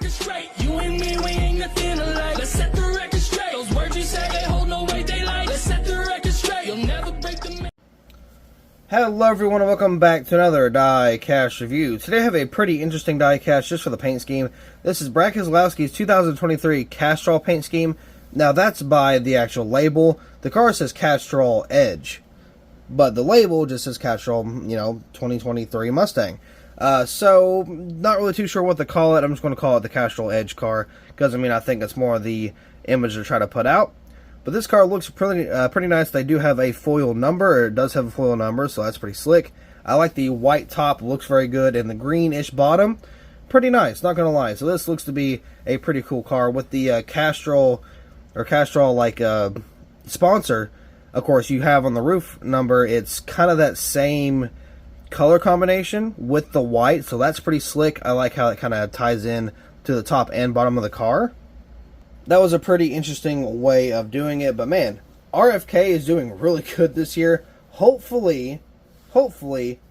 record straight. You and me, we ain't nothing alike. Let's set the record straight. Those words you say, they hold no weight, they like. Let's set the record straight. You'll never break the... Hello everyone and welcome back to another Diecast review. Today I have a pretty interesting diecast just for the paint scheme. This is Brad Keselowski's 2023 Castrol paint scheme. Now that's by the actual label. The car says Castrol Edge, but the label just says Castrol, 2023 Mustang. So not really too sure what to call it. I'm just going to call it the Castrol Edge car because I think it's more the image they're trying to put out. But this car looks pretty nice. They do have a foil number. It does have a foil number, so that's pretty slick. I like the white top. Looks very good. And the greenish bottom. Pretty nice, not going to lie. So this looks to be a pretty cool car. With the Castrol sponsor, of course, you have on the roof number. It's kind of that same color combination with the white. So that's pretty slick. I like how it kind of ties in to the top and bottom of the car. That was a pretty interesting way of doing it, but man, RFK is doing really good this year. Hopefully,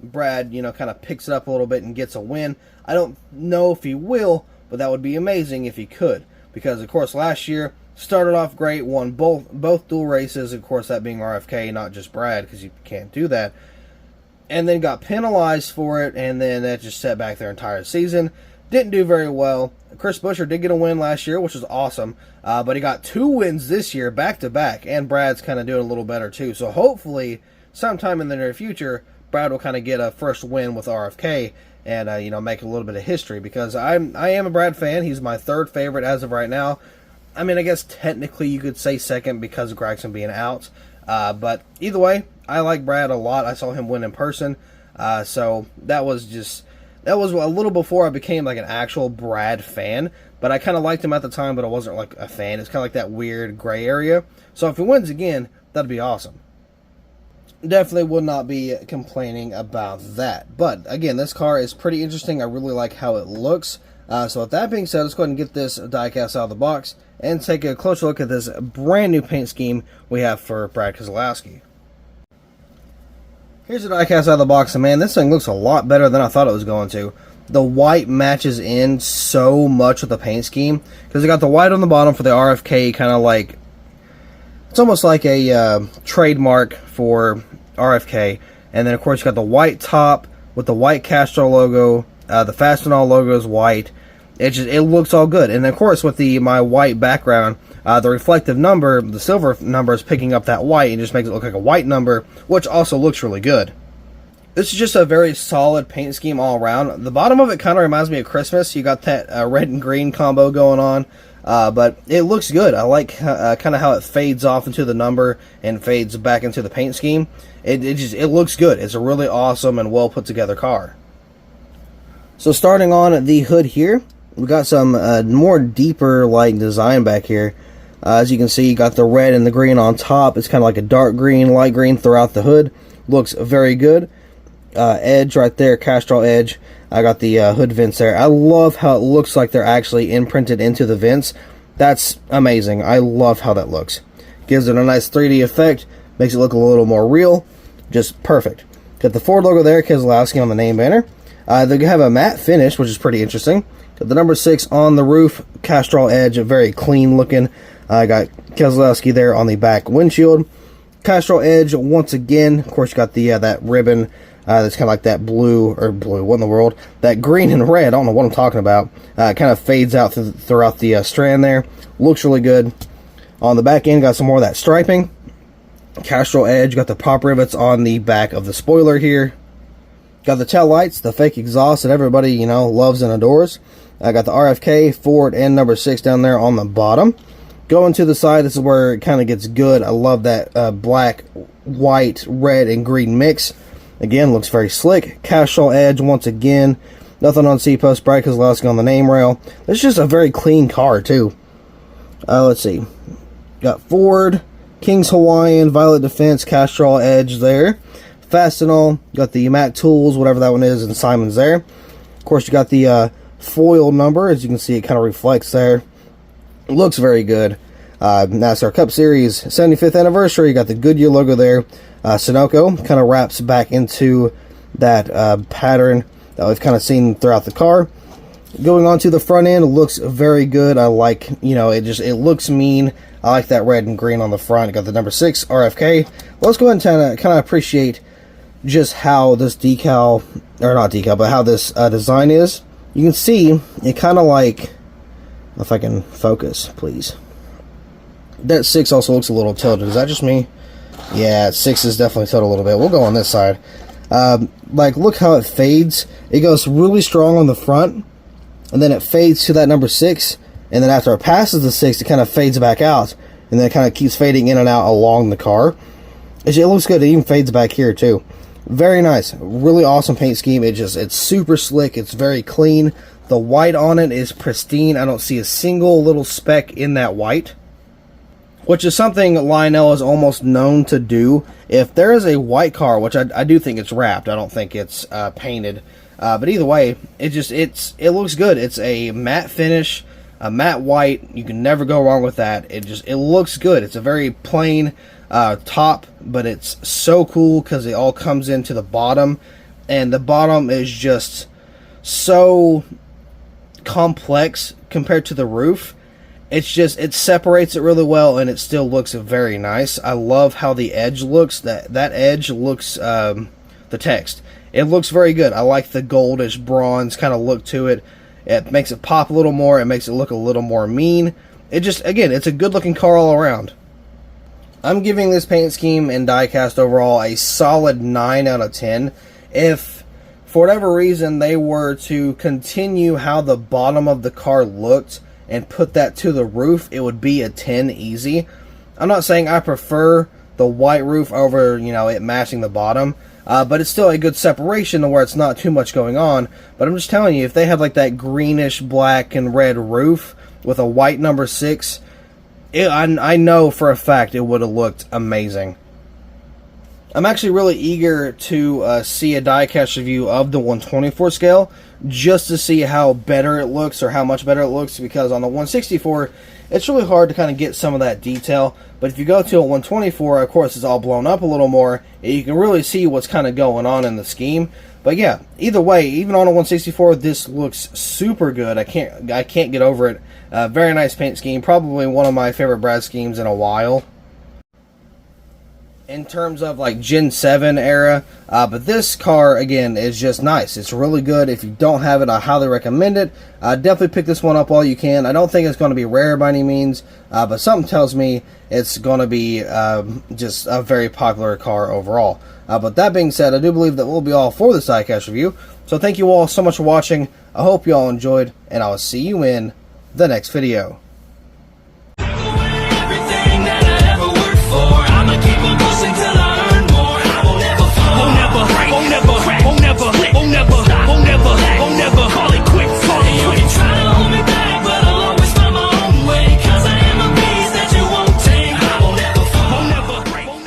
Brad, kind of picks it up a little bit and gets a win. I don't know if he will, but that would be amazing if he could. Because, of course, last year, started off great, won both dual races, of course, that being RFK, not just Brad, because you can't do that. And then got penalized for it, and then that just set back their entire season. Didn't do very well. Chris Buescher did get a win last year, which was awesome. But he got 2 wins this year, back-to-back. And Brad's kind of doing a little better, too. So hopefully, sometime in the near future, Brad will kind of get a first win with RFK and, make a little bit of history. Because I am a Brad fan. He's my 3rd favorite as of right now. I guess technically you could say 2nd because of Gregson being out. But either way, I like Brad a lot. I saw him win in person. So that was a little before I became like an actual Brad fan, but I kind of liked him at the time, but I wasn't like a fan. It's kind of like that weird gray area. So if he wins again, that'd be awesome. Definitely would not be complaining about that. But again, this car is pretty interesting. I really like how it looks. So with that being said, let's go ahead and get this diecast out of the box and take a closer look at this brand new paint scheme we have for Brad Keselowski. Here's the diecast out of the box, and man, this thing looks a lot better than I thought it was going to. The white matches in so much with the paint scheme, because they got the white on the bottom for the RFK, kind of like, it's almost like a trademark for RFK, and then of course you got the white top with the white Castrol logo, the Fastenal logo is white. It looks all good, and of course with my white background, the reflective number, the silver number, is picking up that white and just makes it look like a white number, which also looks really good. This is just a very solid paint scheme all around. The bottom of it kind of reminds me of Christmas. You got that red and green combo going on, but it looks good. I like kind of how it fades off into the number and fades back into the paint scheme. It looks good. It's a really awesome and well put together car. So starting on the hood here, we got some more deeper like design back here. As you can see, you got the red and the green on top. It's kind of like a dark green, light green throughout the hood. Looks very good. Edge right there, Castrol Edge. I got the hood vents there. I love how it looks like they're actually imprinted into the vents. That's amazing. I love how that looks. Gives it a nice 3D effect. Makes it look a little more real. Just perfect. Got the Ford logo there, Keselowski on the name banner. They have a matte finish, which is pretty interesting. Got the number 6 on the roof, Castrol Edge, very clean looking. I got Keselowski there on the back windshield. Castrol Edge once again. Of course, you got the that ribbon that's kind of like that blue, what in the world? That green and red. I don't know what I'm talking about. Kind of fades out throughout the strand there. Looks really good. On the back end, got some more of that striping. Castrol Edge. Got the pop rivets on the back of the spoiler here. Got the tail lights, the fake exhaust that everybody loves and adores. I got the RFK, Ford, and number 6 down there on the bottom. Going to the side, this is where it kind of gets good. I love that black, white, red, and green mix. Again, looks very slick. Castrol Edge once again. Nothing on C-post. Brad Keselowski on the name rail. This is just a very clean car, too. Let's see. Got Ford, King's Hawaiian, Violet Defense, Castrol Edge there. Fastenal. Got the Mac Tools, whatever that one is, and Simon's there. Of course, you got the foil number. As you can see, it kind of reflects there. Looks very good. NASCAR Cup Series 75th anniversary. You got the Goodyear logo there. Sunoco kind of wraps back into that pattern that we've kind of seen throughout the car. Going on to the front end, it looks very good. I like, you know, it looks mean. I like that red and green on the front. Got the number 6 RFK. Let's go ahead and kind of appreciate just how this decal, or not decal, but how this design is. You can see it kind of like, if I can focus, please. That 6 also looks a little tilted. Is that just me? Yeah, 6 is definitely tilted a little bit. We'll go on this side. Like, look how it fades. It goes really strong on the front, and then it fades to that number 6, and then after it passes the 6, it kind of fades back out, and then it kind of keeps fading in and out along the car. It looks good. It even fades back here too. Very nice. Really awesome paint scheme. It's super slick. It's very clean. The white on it is pristine. I don't see a single little speck in that white, which is something Lionel is almost known to do. If there is a white car, which I do think it's wrapped, I don't think it's painted, but either way, it looks good. It's a matte finish, a matte white. You can never go wrong with that. It looks good. It's a very plain top, but it's so cool because it all comes into the bottom, and the bottom is just so complex compared to the roof. It separates it really well, and it still looks very nice. I love how the edge looks. That edge looks, the text, it looks very good. I like the goldish bronze kind of look to it. It makes it pop a little more. It makes it look a little more mean. Again, it's a good looking car all around. I'm giving this paint scheme and diecast overall a solid 9 out of 10. If for whatever reason they were to continue how the bottom of the car looked and put that to the roof, it would be a 10 easy. I'm not saying I prefer the white roof over, you know, it matching the bottom, but it's still a good separation to where it's not too much going on. But I'm just telling you, if they had like that greenish black and red roof with a white number 6, I know for a fact it would have looked amazing. I'm actually really eager to see a diecast review of the 124 scale, just to see how better it looks, or how much better it looks, because on the 164 it's really hard to kind of get some of that detail. But if you go to a 124, of course it's all blown up a little more, and you can really see what's kind of going on in the scheme. But yeah, either way, even on a 164, this looks super good. I can't get over it. Very nice paint scheme. Probably one of my favorite Brad schemes in a while, in terms of like Gen 7 era. But this car, again, is just nice. It's really good. If you don't have it, I highly recommend it. Definitely pick this one up while you can. I don't think it's going to be rare by any means, but something tells me it's going to be just a very popular car overall. But that being said, I do believe that will be all for this diecast review. So thank you all so much for watching. I hope you all enjoyed, and I will see you in the next video.